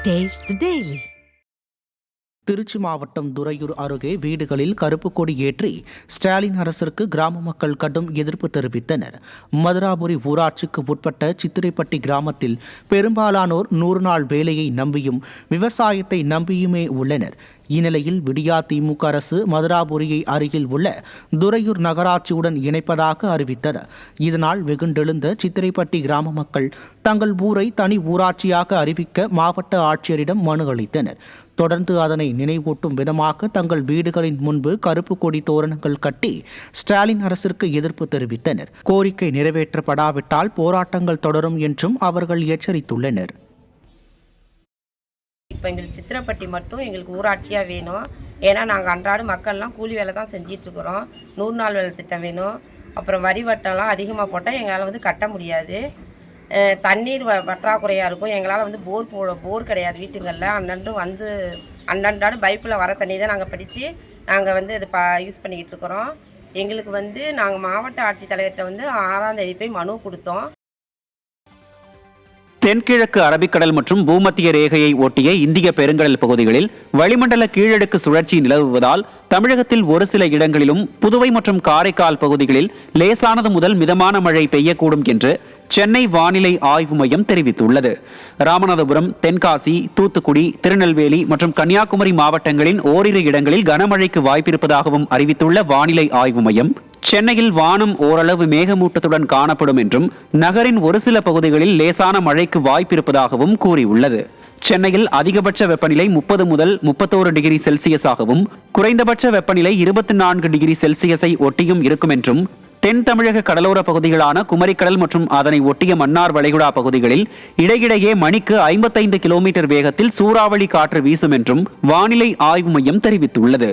Taste the Daily. Trichy மாவட்டம் துறையூர் அருகே வீடுகளில் கருப்பு கொடி ஏற்றி ஸ்டாலின் அரசிற்கு கிராம மக்கள் கடும் எதிர்ப்பு தெரிவித்தனர். மதுராபுரி ஊராட்சிக்கு உட்பட்ட சித்திரைப்பட்டி கிராமத்தில் பெரும்பாலானோர் 100 நாள் வேலையை நம்பியும் விவசாயத்தை நம்பியுமே உள்ளனர். இந்நிலையில் விடியா திமுக அரசு மதுராபுரியை அருகில் உள்ள துறையூர் நகராட்சியுடன் இணைப்பதாக அறிவித்தது. இதனால் வெகுண்டெழுந்த சித்திரைப்பட்டி கிராம மக்கள் தங்கள் ஊரை தனி ஊராட்சியாக அறிவிக்க மாவட்ட ஆட்சியரிடம் மனு அளித்தனர். தொடர்ந்து அதனை நினைவூட்டும் விதமாக தங்கள் வீடுகளின் முன்பு கருப்பு கொடி தோரணங்கள் கட்டி ஸ்டாலின் அரசிற்கு எதிர்ப்பு தெரிவித்தனர். கோரிக்கை நிறைவேற்றப்படாவிட்டால் போராட்டங்கள் தொடரும் என்றும் அவர்கள் எச்சரித்துள்ளனர். இப்போ எங்களுக்கு சித்திரப்பட்டி மட்டும் எங்களுக்கு ஊராட்சியாக வேணும். ஏன்னா நாங்கள் அன்றாட மக்கள்லாம் கூலி வேலை தான் செஞ்சிட்ருக்குறோம். 100 நாள் வேலை திட்டம் வேணும். அப்புறம் வரி வட்டம்லாம் அதிகமாக போட்டால் எங்களால் கட்ட முடியாது. தண்ணீர் பற்றாக்குறையாக இருக்கும். எங்களால் போர் கிடையாது வீட்டுங்களில். அன்னன்றாடு பைப்பில் வர தண்ணி தான் நாங்கள் பிடிச்சி நாங்கள் இது யூஸ் பண்ணிக்கிட்டு இருக்கிறோம். எங்களுக்கு நாங்கள் மாவட்ட ஆட்சித்தலைவர்கிட்ட 6ஆம் தேதி போய் மனு கொடுத்தோம். தென்கிழக்கு அரபிக்கடல் மற்றும் பூமத்திய ரேகையை ஒட்டிய இந்திய பெருங்கடல் பகுதிகளில் வளிமண்டல கீழடுக்கு சுழற்சி நிலவுவதால் தமிழகத்தில் ஒரு சில இடங்களிலும் புதுவை மற்றும் காரைக்கால் பகுதிகளில் லேசானது முதல் மிதமான மழை பெய்யக்கூடும் என்று சென்னை வானிலை ஆய்வு மையம் தெரிவித்துள்ளது. ராமநாதபுரம், தென்காசி, தூத்துக்குடி, திருநெல்வேலி மற்றும் கன்னியாகுமரி மாவட்டங்களின் ஓரிரு இடங்களில் கனமழைக்கு வாய்ப்பிருப்பதாகவும் அறிவித்துள்ள வானிலை ஆய்வு மையம், சென்னையில் வானம் ஓரளவு மேகமூட்டத்துடன் காணப்படும் என்றும் நகரின் ஒரு சில பகுதிகளில் லேசான மழைக்கு வாய்ப்பிருப்பதாகவும் கூறியுள்ளது. சென்னையில் அதிகபட்ச வெப்பநிலை 30 முதல் 31 டிகிரி செல்சியஸாகவும் குறைந்தபட்ச வெப்பநிலை 24 டிகிரி செல்சியஸை ஒட்டியும் இருக்கும் என்றும் தென் தமிழக கடலோர பகுதிகளான குமரிக்கடல் மற்றும் அதனை ஒட்டிய மன்னார் வளைகுடா பகுதிகளில் இடையிடையே மணிக்கு 55 கிலோமீட்டர் வேகத்தில் சூறாவளி காற்று வீசும் என்றும் வானிலை ஆய்வு மையம் தெரிவித்துள்ளது.